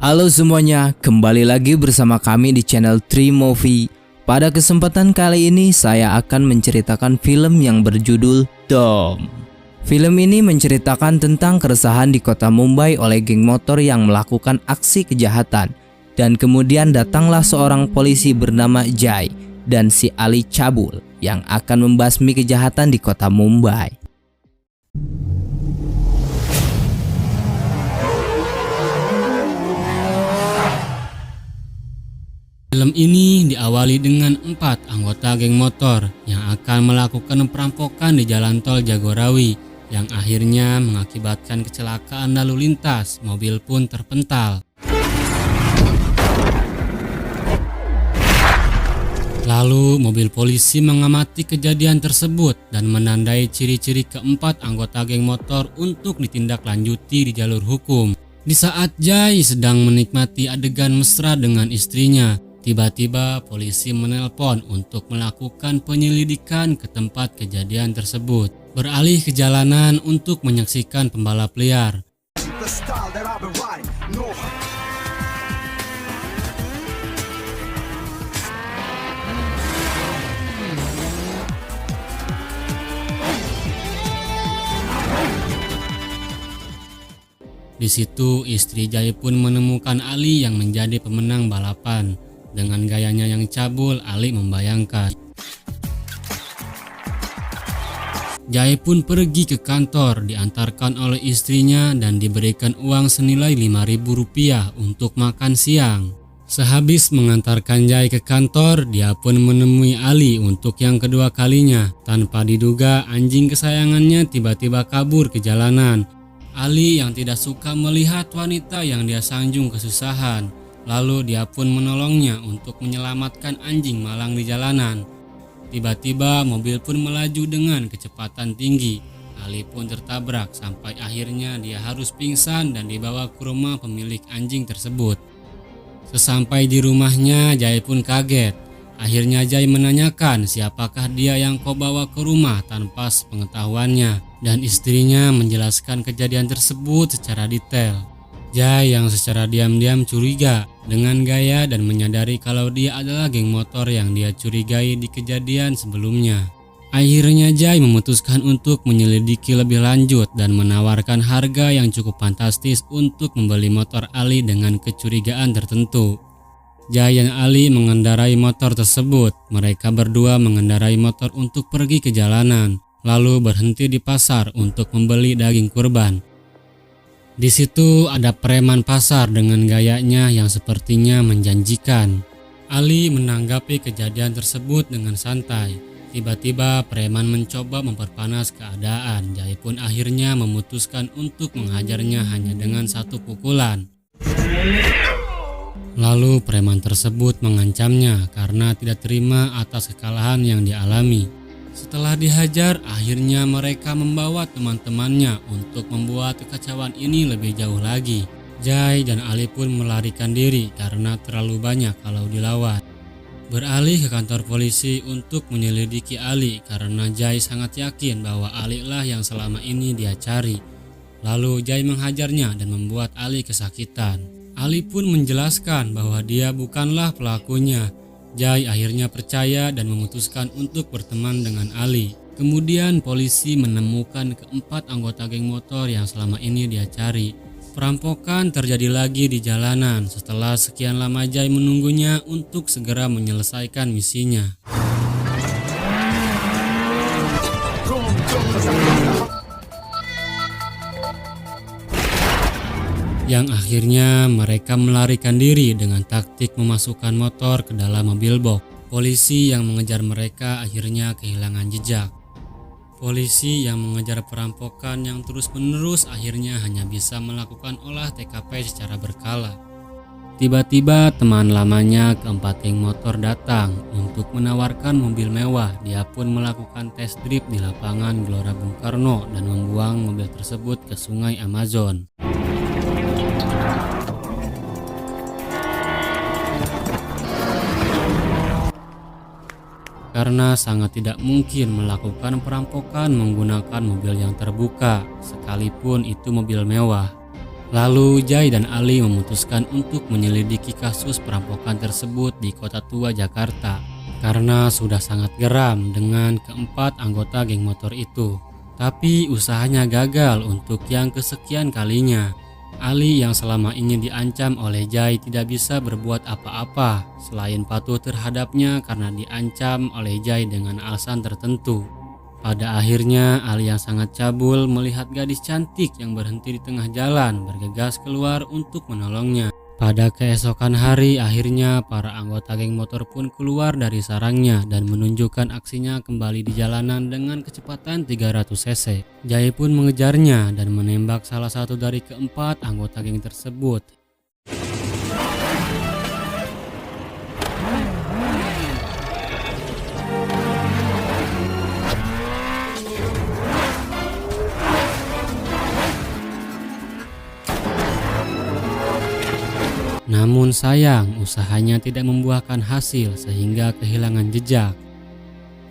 Halo semuanya, kembali lagi bersama kami di channel Tree Movie. Pada kesempatan kali ini saya akan menceritakan film yang berjudul Dom. Film ini menceritakan tentang keresahan di kota Mumbai oleh geng motor yang melakukan aksi kejahatan. Dan kemudian datanglah seorang polisi bernama Jai dan si Ali Cabul yang akan membasmi kejahatan di kota Mumbai. Film ini diawali dengan 4 anggota geng motor yang akan melakukan perampokan di jalan tol Jagorawi yang akhirnya mengakibatkan kecelakaan lalu lintas, mobil pun terpental. Lalu mobil polisi mengamati kejadian tersebut dan menandai ciri-ciri keempat anggota geng motor untuk ditindaklanjuti di jalur hukum. Di saat Jai sedang menikmati adegan mesra dengan istrinya, tiba-tiba polisi menelpon untuk melakukan penyelidikan ke tempat kejadian tersebut. Beralih ke jalanan untuk menyaksikan pembalap liar. Di situ istri Jai pun menemukan Ali yang menjadi pemenang balapan. Dengan gayanya yang cabul, Ali membayangkan. Jai pun pergi ke kantor, diantarkan oleh istrinya dan diberikan uang senilai Rp5.000 untuk makan siang. Sehabis mengantarkan Jai ke kantor, dia pun menemui Ali untuk yang kedua kalinya. Tanpa diduga, anjing kesayangannya tiba-tiba kabur ke jalanan. Ali yang tidak suka melihat wanita yang dia sanjung kesusahan. Lalu dia pun menolongnya untuk menyelamatkan anjing malang di jalanan. Tiba-tiba mobil pun melaju dengan kecepatan tinggi. Ali pun tertabrak sampai akhirnya dia harus pingsan dan dibawa ke rumah pemilik anjing tersebut. Sesampai di rumahnya, Jai pun kaget. Akhirnya Jai menanyakan siapakah dia yang kau bawa ke rumah tanpa sepengetahuannya. Dan istrinya menjelaskan kejadian tersebut secara detail. Jai yang secara diam-diam curiga dengan gaya dan menyadari kalau dia adalah geng motor yang dia curigai di kejadian sebelumnya. Akhirnya Jai memutuskan untuk menyelidiki lebih lanjut dan menawarkan harga yang cukup fantastis untuk membeli motor Ali dengan kecurigaan tertentu. Jai dan Ali mengendarai motor tersebut. Mereka berdua mengendarai motor untuk pergi ke jalanan, lalu berhenti di pasar untuk membeli daging kurban. Di situ ada preman pasar dengan gayanya yang sepertinya menjanjikan. Ali menanggapi kejadian tersebut dengan santai. Tiba-tiba preman mencoba memperpanas keadaan. Jai pun akhirnya memutuskan untuk menghajarnya hanya dengan 1 pukulan. Lalu preman tersebut mengancamnya karena tidak terima atas kekalahan yang dialami. Setelah dihajar, akhirnya mereka membawa teman-temannya untuk membuat kekacauan ini lebih jauh lagi. Jai dan Ali pun melarikan diri karena terlalu banyak kalau dilawan. Beralih ke kantor polisi untuk menyelidiki Ali karena Jai sangat yakin bahwa Ali lah yang selama ini dia cari. Lalu Jai menghajarnya dan membuat Ali kesakitan. Ali pun menjelaskan bahwa dia bukanlah pelakunya. Jai akhirnya percaya dan memutuskan untuk berteman dengan Ali. Kemudian polisi menemukan keempat anggota geng motor yang selama ini dia cari. Perampokan terjadi lagi di jalanan setelah sekian lama Jai menunggunya untuk segera menyelesaikan misinya. Yang akhirnya mereka melarikan diri dengan taktik memasukkan motor ke dalam mobil box. Polisi yang mengejar mereka akhirnya kehilangan jejak. Polisi yang mengejar perampokan yang terus-menerus akhirnya hanya bisa melakukan olah TKP secara berkala. Tiba-tiba teman lamanya keempat geng motor datang untuk menawarkan mobil mewah. Dia pun melakukan test drive di lapangan Gelora Bung Karno dan membuang mobil tersebut ke sungai Amazon. Karena sangat tidak mungkin melakukan perampokan menggunakan mobil yang terbuka, sekalipun itu mobil mewah. Lalu Jai dan Ali memutuskan untuk menyelidiki kasus perampokan tersebut di Kota Tua Jakarta karena sudah sangat geram dengan keempat anggota geng motor itu. Tapi usahanya gagal untuk yang kesekian kalinya. Ali yang selama ini diancam oleh Jai tidak bisa berbuat apa-apa selain patuh terhadapnya karena diancam oleh Jai dengan alasan tertentu. Pada akhirnya Ali yang sangat cabul melihat gadis cantik yang berhenti di tengah jalan bergegas keluar untuk menolongnya. Pada keesokan hari akhirnya para anggota geng motor pun keluar dari sarangnya dan menunjukkan aksinya kembali di jalanan dengan kecepatan 300 cc. Jai pun mengejarnya dan menembak salah satu dari keempat anggota geng tersebut. Namun sayang, usahanya tidak membuahkan hasil sehingga kehilangan jejak.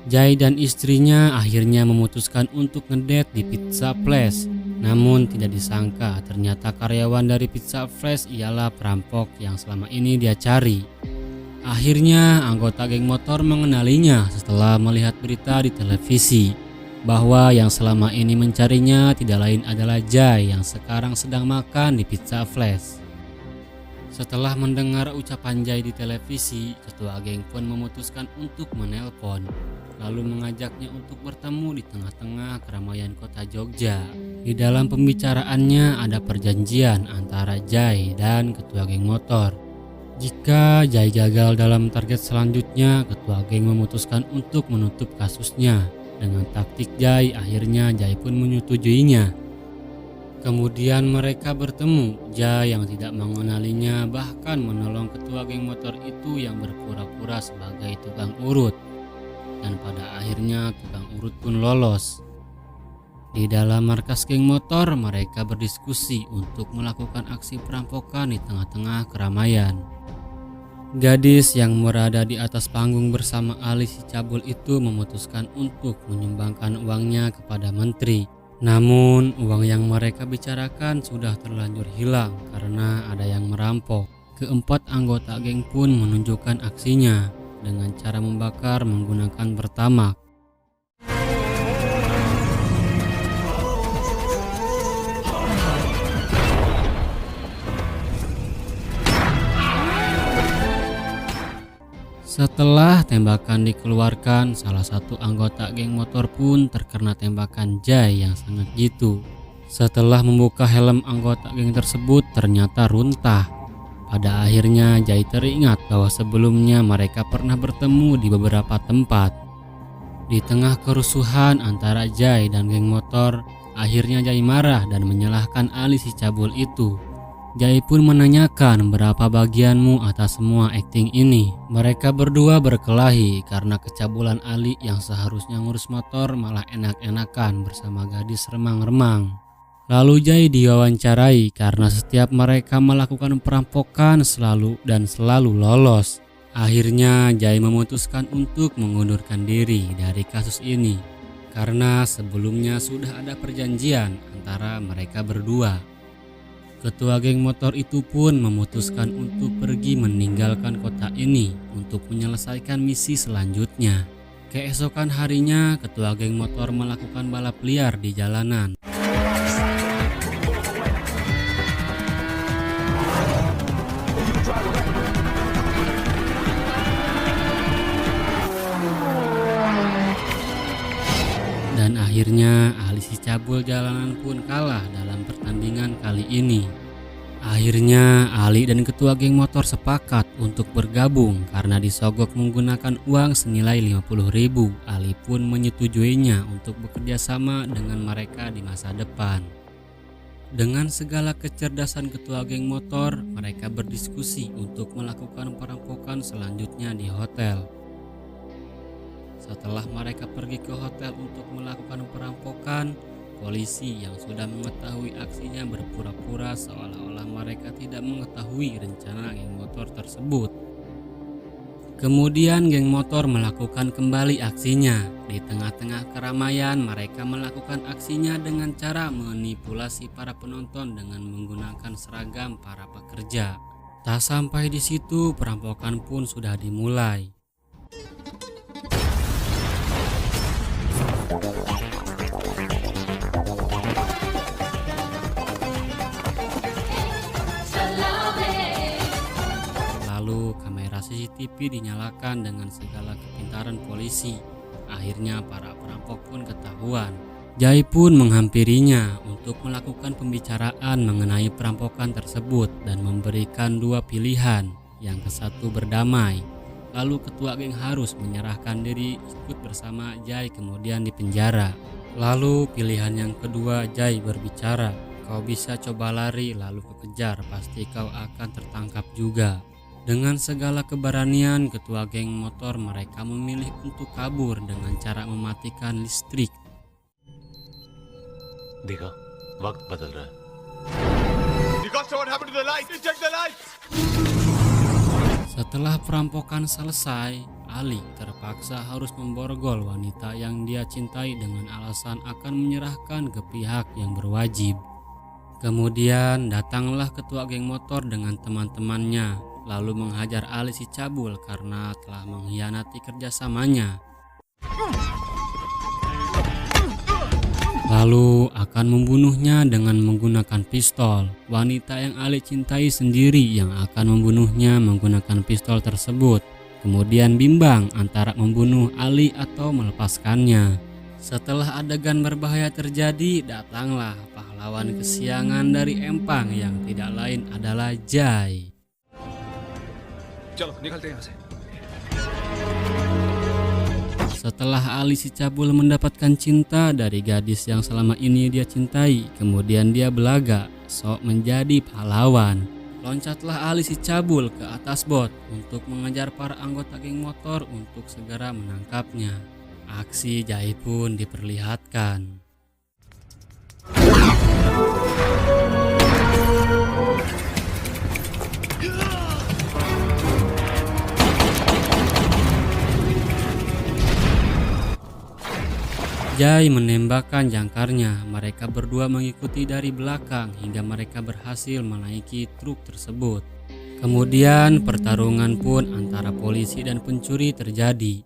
Jai dan istrinya akhirnya memutuskan untuk ngedate di Pizza Place. Namun tidak disangka ternyata karyawan dari Pizza Place ialah perampok yang selama ini dia cari. Akhirnya anggota geng motor mengenalinya setelah melihat berita di televisi bahwa yang selama ini mencarinya tidak lain adalah Jai yang sekarang sedang makan di Pizza Place. Setelah mendengar ucapan Jai di televisi, ketua geng pun memutuskan untuk menelpon, lalu mengajaknya untuk bertemu di tengah-tengah keramaian kota Jogja. Di dalam pembicaraannya ada perjanjian antara Jai dan ketua geng motor. Jika Jai gagal dalam target selanjutnya, ketua geng memutuskan untuk menutup kasusnya. Dengan taktik Jai, akhirnya Jai pun menyetujuinya. Kemudian mereka bertemu. Jai yang tidak mengenalinya bahkan menolong ketua geng motor itu yang berpura-pura sebagai tukang urut. Dan pada akhirnya tukang urut pun lolos. Di dalam markas geng motor mereka berdiskusi untuk melakukan aksi perampokan di tengah-tengah keramaian. Gadis yang berada di atas panggung bersama Ali si cabul itu memutuskan untuk menyumbangkan uangnya kepada menteri. Namun uang yang mereka bicarakan sudah terlanjur hilang karena ada yang merampok. Keempat anggota geng pun menunjukkan aksinya dengan cara membakar menggunakan pertamax. Setelah tembakan dikeluarkan, salah satu anggota geng motor pun terkena tembakan Jai yang sangat jitu. Setelah membuka helm anggota geng tersebut ternyata runtah. Pada akhirnya Jai teringat bahwa sebelumnya mereka pernah bertemu di beberapa tempat. Di tengah kerusuhan antara Jai dan geng motor, akhirnya Jai marah dan menyalahkan Ali si cabul itu. Jai pun menanyakan berapa bagianmu atas semua akting ini. Mereka berdua berkelahi karena kecabulan Ali yang seharusnya ngurus motor malah enak-enakan bersama gadis remang-remang. Lalu Jai diwawancarai karena setiap mereka melakukan perampokan selalu lolos. Akhirnya Jai memutuskan untuk mengundurkan diri dari kasus ini karena sebelumnya sudah ada perjanjian antara mereka berdua. Ketua geng motor itu pun memutuskan untuk pergi meninggalkan kota ini untuk menyelesaikan misi selanjutnya. Keesokan harinya, ketua geng motor melakukan balap liar di jalanan. Dan akhirnya Ali si cabul jalanan pun kalah dalam pertandingan kali ini. Akhirnya Ali dan ketua geng motor sepakat untuk bergabung karena disogok menggunakan uang senilai 50.000. Ali pun menyetujuinya untuk bekerja sama dengan mereka di masa depan. Dengan segala kecerdasan ketua geng motor, mereka berdiskusi untuk melakukan perampokan selanjutnya di hotel. Setelah mereka pergi ke hotel untuk melakukan perampokan, polisi yang sudah mengetahui aksinya berpura-pura seolah-olah mereka tidak mengetahui rencana geng motor tersebut. Kemudian geng motor melakukan kembali aksinya. Di tengah-tengah keramaian mereka melakukan aksinya dengan cara manipulasi para penonton dengan menggunakan seragam para pekerja. Tak sampai di situ, perampokan pun sudah dimulai. Lalu kamera CCTV dinyalakan dengan segala kepintaran polisi. Akhirnya para perampok pun ketahuan. Jai pun menghampirinya untuk melakukan pembicaraan mengenai perampokan tersebut dan memberikan dua pilihan. Yang kesatu berdamai. Lalu ketua geng harus menyerahkan diri ikut bersama Jai kemudian dipenjara. Lalu pilihan yang kedua, Jai berbicara, "Kau bisa coba lari lalu kekejar, pasti kau akan tertangkap juga." Dengan segala keberanian ketua geng motor mereka memilih untuk kabur dengan cara mematikan listrik. देखा वक्त बदल रहा है। Setelah perampokan selesai, Ali terpaksa harus memborgol wanita yang dia cintai dengan alasan akan menyerahkan ke pihak yang berwajib. Kemudian datanglah ketua geng motor dengan teman-temannya, lalu menghajar Ali si cabul karena telah mengkhianati kerjasamanya. Lalu akan membunuhnya dengan menggunakan pistol. Wanita yang Ali cintai sendiri yang akan membunuhnya menggunakan pistol tersebut. Kemudian bimbang antara membunuh Ali atau melepaskannya. Setelah adegan berbahaya terjadi, datanglah pahlawan kesiangan dari Empang yang tidak lain adalah Jai. चलो निकलते हैं यहाँ से। Setelah Ali si cabul mendapatkan cinta dari gadis yang selama ini dia cintai, kemudian dia belaga, sok menjadi pahlawan. Loncatlah Ali si cabul ke atas bot untuk mengejar para anggota geng motor untuk segera menangkapnya. Aksi Jai pun diperlihatkan. Jai menembakkan jangkarnya. Mereka berdua mengikuti dari belakang hingga mereka berhasil menaiki truk tersebut. Kemudian pertarungan pun antara polisi dan pencuri terjadi.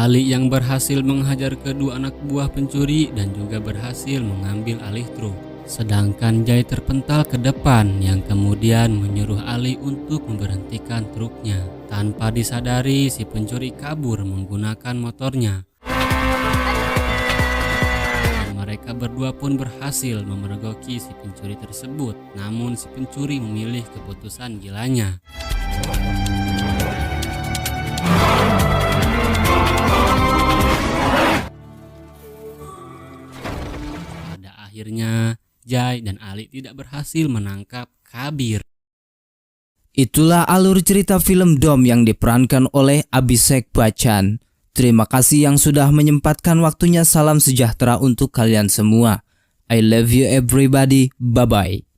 Ali yang berhasil menghajar kedua anak buah pencuri dan juga berhasil mengambil alih truk. Sedangkan Jai terpental ke depan yang kemudian menyuruh Ali untuk memberhentikan truknya. Tanpa disadari si pencuri kabur menggunakan motornya. Dan mereka berdua pun berhasil memergoki si pencuri tersebut. Namun si pencuri memilih keputusan gilanya. Akhirnya Jai dan Ali tidak berhasil menangkap Kabir. Itulah alur cerita film Dom yang diperankan oleh Abhishek Bachchan. Terima kasih yang sudah menyempatkan waktunya. Salam sejahtera untuk kalian semua. I love you everybody. Bye-bye.